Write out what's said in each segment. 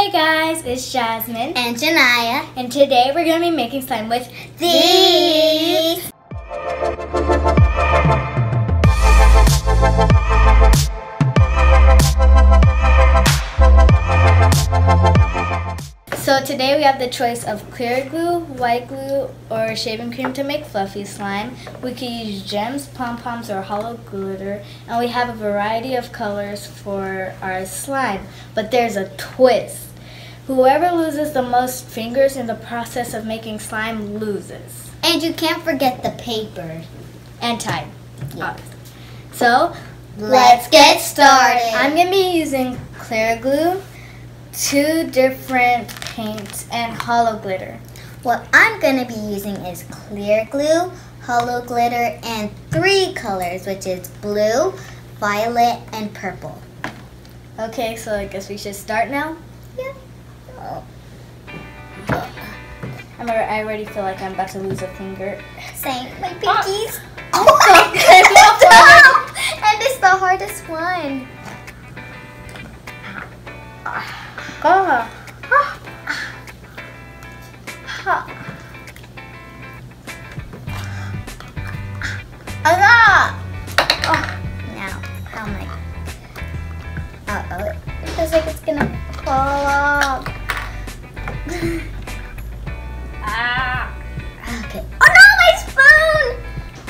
Hey guys, it's Jasmyn and Janaia, and today we're going to be making slime with these. So today we have the choice of clear glue, white glue, or shaving cream to make fluffy slime. We can use gems, pom-poms, or hollow glitter, and we have a variety of colors for our slime. But there's a twist. Whoever loses the most fingers in the process of making slime loses. And you can't forget the paper. And time. Yeah. So, let's get started. I'm going to be using clear glue, 2 different paints, and hollow glitter. What I'm going to be using is clear glue, hollow glitter, and 3 colors, which is blue, violet, and purple. Okay, so I guess we should start now? Yeah. Oh. I already feel like I'm about to lose a finger. Same. My pinkies. Oh my goodness. And it's the hardest one. Go. Now, how am I? Uh-oh, it feels like it's gonna fall off. Okay. Oh no, my spoon!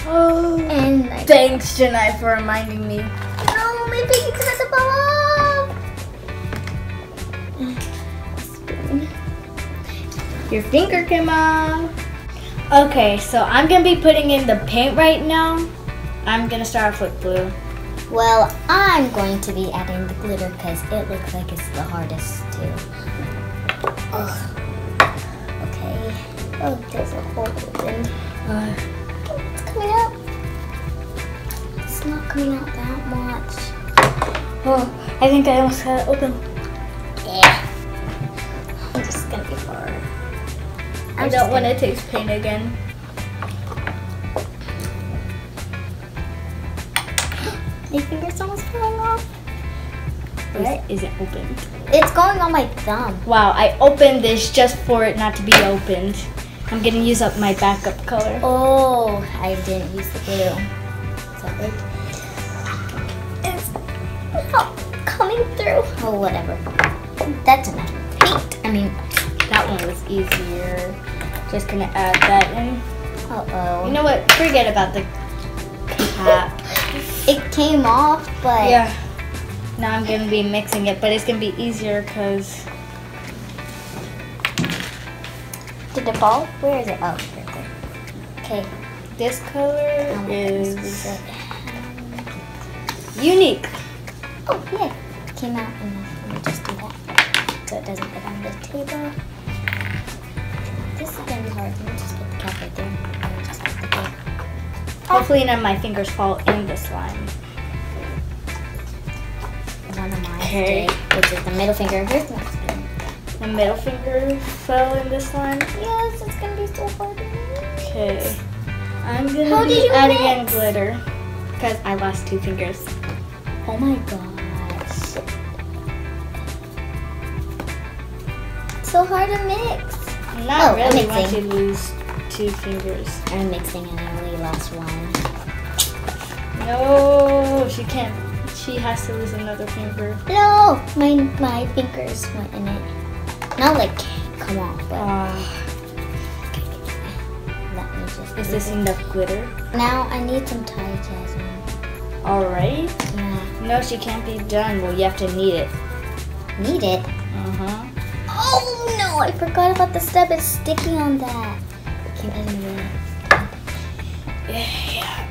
Oh. And Thanks, Janai, for reminding me. No, my pinky's about to fall off. Spoon. Your finger came off. Okay, so I'm gonna be putting in the paint right now. I'm gonna start off with blue. Well, I'm going to be adding the glitter because it looks like it's the hardest too. Ugh. Okay. Oh, there's a hole opened. It's coming out. It's not coming out that much. Oh, I think I almost got it open. Yeah. I'm just gonna be hard. I don't want to taste paint again. My finger's almost falling off. What? Isn't opened. It's going on my thumb. Wow, I opened this just for it not to be opened. I'm gonna use up my backup color. Oh, I didn't use the glue. Sorry. It's not coming through. Oh, whatever. That's enough paint. I mean, that one was easier. Just gonna add that in. Uh-oh. You know what? Forget about the cap. It came off, but... Yeah. Now I'm gonna be mixing it, but it's gonna be easier because... Did it fall? Where is it? Oh, right there. Okay. This color is it. unique. Oh, yeah. It came out enough. Let me just do that so it doesn't get on the table. This is gonna be hard. Let me just put the cap right there. Let me just put the cap. Hopefully none of my fingers fall in the slime. One of mine Okay. did, which is the middle finger. Here's my spoon. The middle finger fell in the slime. Yes, it's gonna be so hard. Okay. I'm How gonna did be you adding in mix? glitter because I lost 2 fingers. Oh my gosh. So hard to mix. Not Oh, really I'm once you mixing. lose 2 fingers. I'm mixing and I only lost one. No, she can't. She has to lose another finger. No, my fingers went in it. Not like come off, but let me just. Is this enough glitter? Now I need some Thai Jasmine. Alright. Yeah. No, she can't be done. Well, you have to knead it. Need it. Uh-huh. Oh no, I forgot about the step. It's sticky on that. Keep it in there. Yeah.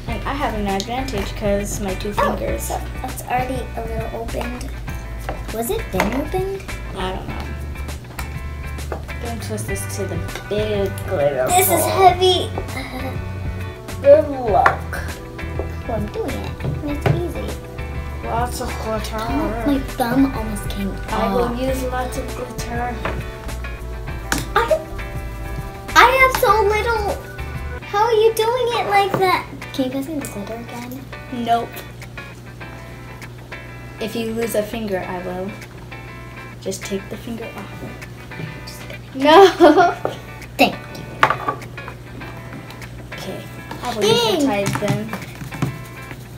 And I have an advantage because my 2 fingers. So it's already a little opened. Was it been opened? I don't know. Don't twist this to the big glitter. This is ball. heavy. Good luck. Oh, I'm doing it. It's easy. Lots of glitter. My thumb almost came off. I will use lots of glitter. I have so little. How are you doing it like that? Can you guys see the glitter again? Nope. If you lose a finger, I will. Just take the finger off. No. Thank you. Okay. I will use the ties then.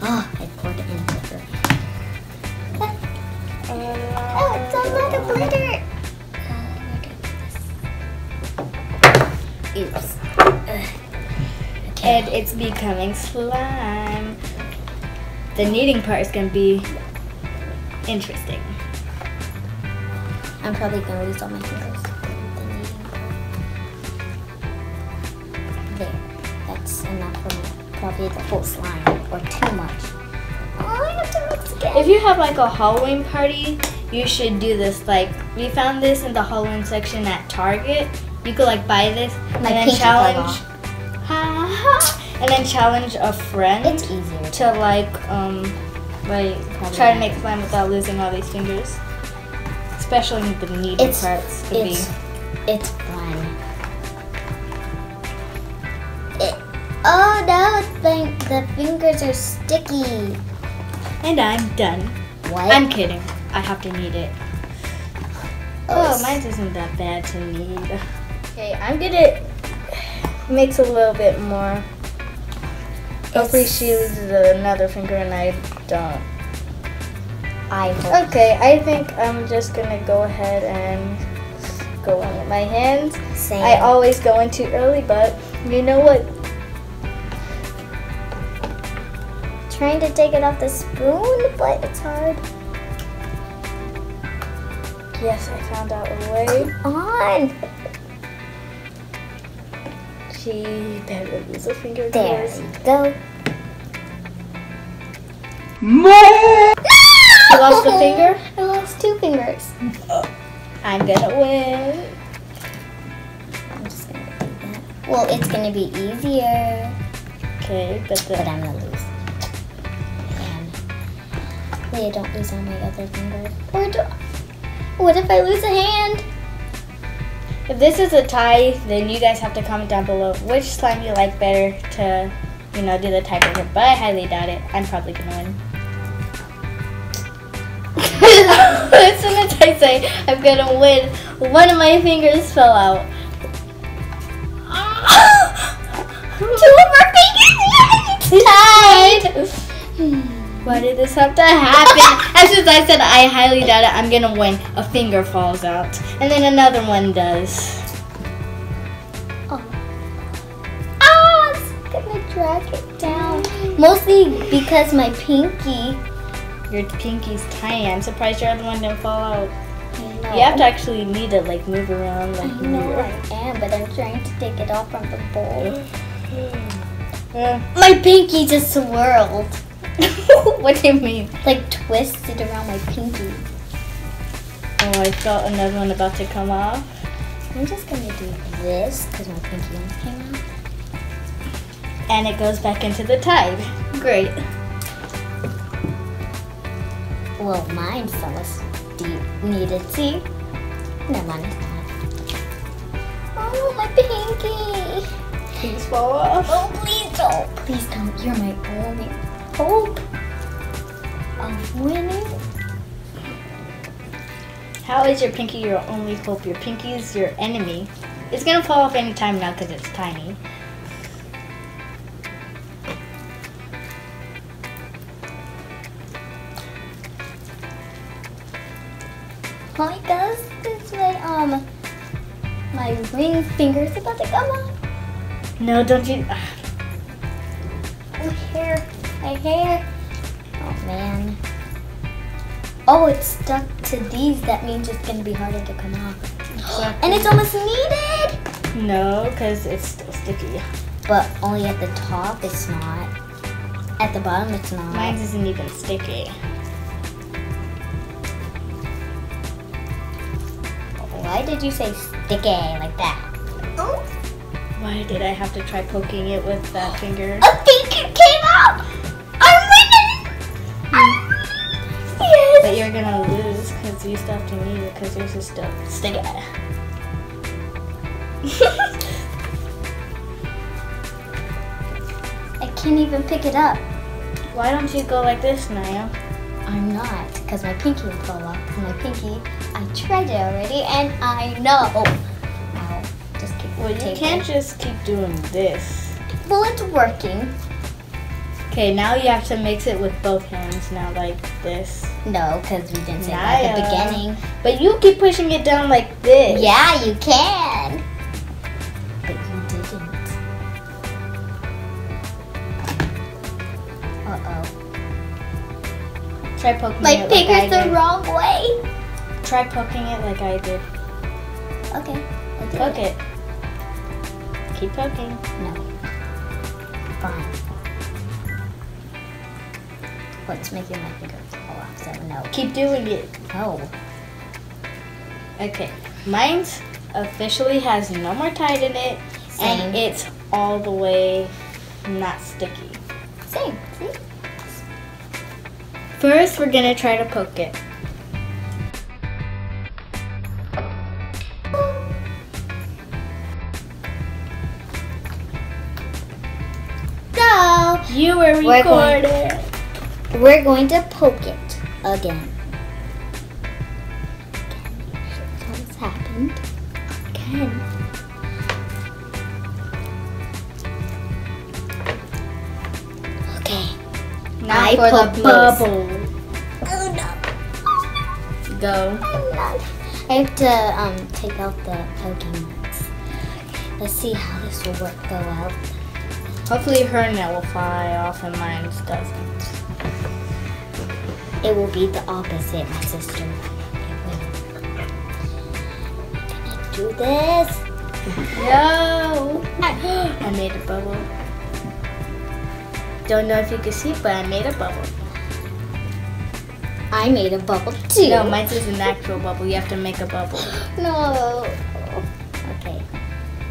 Oh, I poured it in glitter. Oh, it's a lot of glitter. Oops. And it's becoming slime. The kneading part is going to be interesting. I'm probably going to lose all my fingers. There. That's enough for me. Probably the whole slime or too much. Oh, I have to mix again. If you have like a Halloween party, you should do this. Like, we found this in the Halloween section at Target. You could like buy this and then challenge. And then challenge a friend. It's easier to like try to make slime without losing all these fingers. Especially the kneading parts. It's fun. Oh no, the fingers are sticky. And I'm done. What? I'm kidding. I have to knead it. Oh, mine isn't that bad to knead. Okay, I'm gonna mix a little bit more. Hopefully she loses another finger and I don't. I hope. Okay, I think I'm just gonna go ahead and go in with my hands. Same. I always go in too early, but you know what? Trying to take it off the spoon, but it's hard. Yes, I found out a way. On. She better lose a finger. There you go. She lost a finger? I lost 2 fingers. I'm gonna win. I'm just gonna do that. Well, it's gonna be easier. Okay, but I'm gonna lose. And hopefully I don't lose all my other fingers. What if I lose a hand? if this is a tie, then you guys have to comment down below which slime you like better to, do the tiebreaker. But I highly doubt it. I'm probably gonna win. As soon as I say I'm gonna win, one of my fingers fell out. 2 of our fingers tied. Why did this have to happen? As soon as I said I highly doubt it, I'm gonna win, a finger falls out. And then another one does. It's gonna drag it down. Mostly because my pinky. Your pinky's tiny. I'm surprised your other one didn't fall out. No. You have to actually need to move around I know I am, but I'm trying to take it off from the bowl. My pinky just swirled. What do you mean? Like twisted around my pinky. Oh, I felt another one about to come off. I'm just gonna do this because my pinky almost came out. And it goes back into the tide. Great. Well, mine fell needed. See? No, mine is not. Oh, my pinky. Please fall off. Oh, please don't. Please don't. You're my only hope of winning. How is your pinky your only hope? Your pinky is your enemy. It's gonna fall off any time now because it's tiny. Oh my gosh, this way, my ring finger's about to come off. No, don't you? My hair. Oh man. Oh, it's stuck to these. That means it's gonna be harder to come off. Exactly. And it's almost needed. No, because it's still sticky. But only at the top, it's not. At the bottom, it's not. Mine isn't even sticky. Why did you say sticky like that? Oh. Why did I have to try poking it with that finger? A finger came out! I'm winning! Yes! But you're gonna lose because you still have to knead it because yours is still sticky. I can't even pick it up. Why don't you go like this, Naya? I'm not, because my pinky will fall off. Because my pinky, I tried it already, and I know. Ow. Just keep. Well, you can't just keep doing this. Well, it's working. Okay, now you have to mix it with both hands. Now, like this. No, because we didn't say that at the beginning. But you keep pushing it down like this. Yeah, you can. But you didn't. Uh-oh. Try poking My it like I finger's the did. wrong way. Try poking it like I did. Okay. Poke it. Keep poking. No. Fine. Well, it's making my finger fall off, so no. Keep doing it. No. Okay. Mine's officially has no more tide in it. Same. And it's all the way not sticky. Same. See? First, we're gonna try to poke it. So, You were recorded. we're going to poke it again. What's happened? Again. Okay. Now I for the poke most. bubble. Oh no. Go. Oh, no. I have to take out the poking marks. Let's see how this will go out. Hopefully her nail will fly off and mine doesn't. It will be the opposite, my sister. It will. Can I do this? No! I made a bubble. Don't know if you can see, but I made a bubble. I made a bubble too. No, mine is an actual bubble. You have to make a bubble. No. Okay.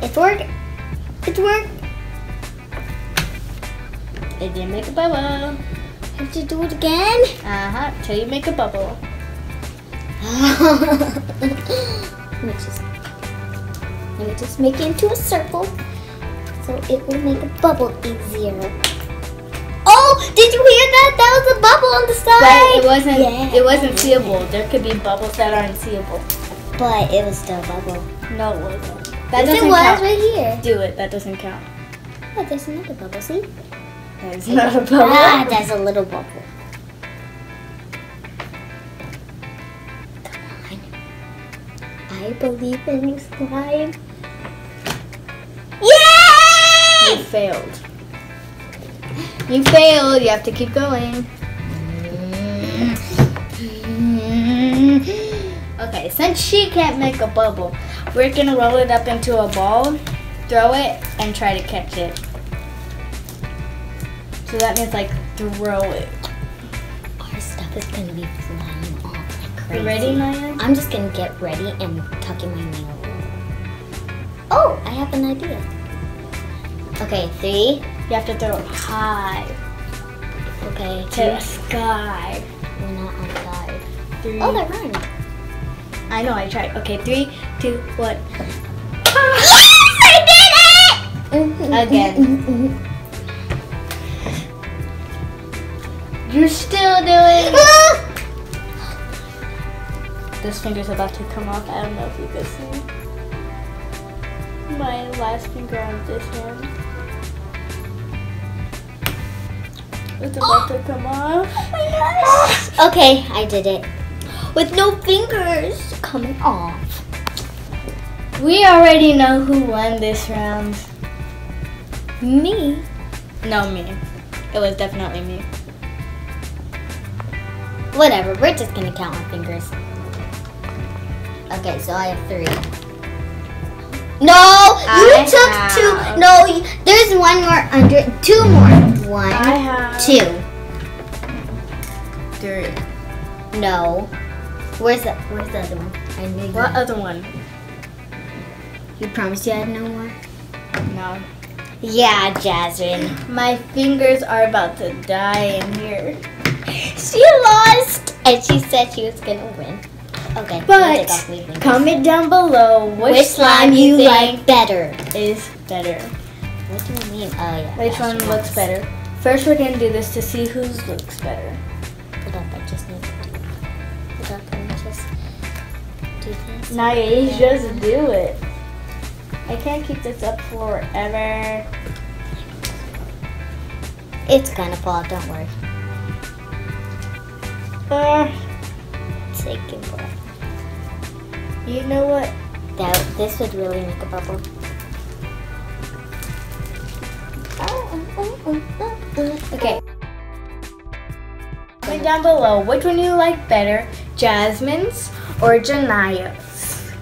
It's work. It's work. It didn't make a bubble. Have to do it again. Uh-huh. Till you make a bubble. Let me just make it into a circle so it will make a bubble easier. Oh, did you hear that? That was a bubble on the side. But it wasn't Yeah. seeable. There could be bubbles that aren't seeable. But it was still a bubble. No, it wasn't. Yes, That doesn't it was count. right here. Do it. That doesn't count. Oh, there's another bubble. See? That's not a bubble. Ah, there's a little bubble. Come on. I believe in you, slime. Yay! You failed. You failed. You have to keep going. Okay, since she can't make a bubble, we're gonna roll it up into a ball, throw it, and try to catch it. So that means like throw it. Our stuff is gonna be flying off like crazy. You ready, Naya? I'm just gonna get ready and tuck in my nail. Oh, I have an idea. Okay, 3. You have to throw it high Okay, to the sky. We're not on side. 3. Oh, they're running. I know. I tried. Okay, 3, 2, 1. Yes, I did it! Again. You're still doing. This finger's about to come off. I don't know if you can see. My last finger on this hand. It's about to come off. Oh my gosh. Okay, I did it. With no fingers coming off. We already know who won this round. Me. No, me. It was definitely me. Whatever, we're just gonna count our fingers. Okay, so I have 3. No, you took 2. No, there's one more under. 2 more. 1, I have 2. 3. No. Where's the other one? I knew you. What other one? You promised you had no more? No. Yeah, Jasmine. My fingers are about to die in here. She lost, and she said she was gonna win. Okay, we'll take off my But fingers. comment down below Which slime you like better? is better. What do you mean? Oh yeah. Which one looks better? First, we're gonna do this to see whose looks better. Hold up, I just need to do. do this. Naya, you just do it. I can't keep this up forever. It's gonna fall, don't worry. Taking forever. You know what? This would really make a bubble. Okay. Comment down below which one you like better, Jasmyn's or Janaia's.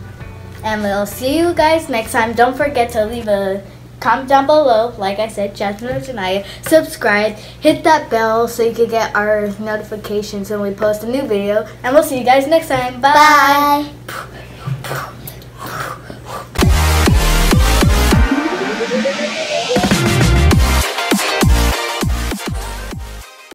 And we'll see you guys next time. Don't forget to leave a comment down below. Like I said, Jasmyn and Janaia. Subscribe. Hit that bell so you can get our notifications when we post a new video. And we'll see you guys next time. Bye. Bye.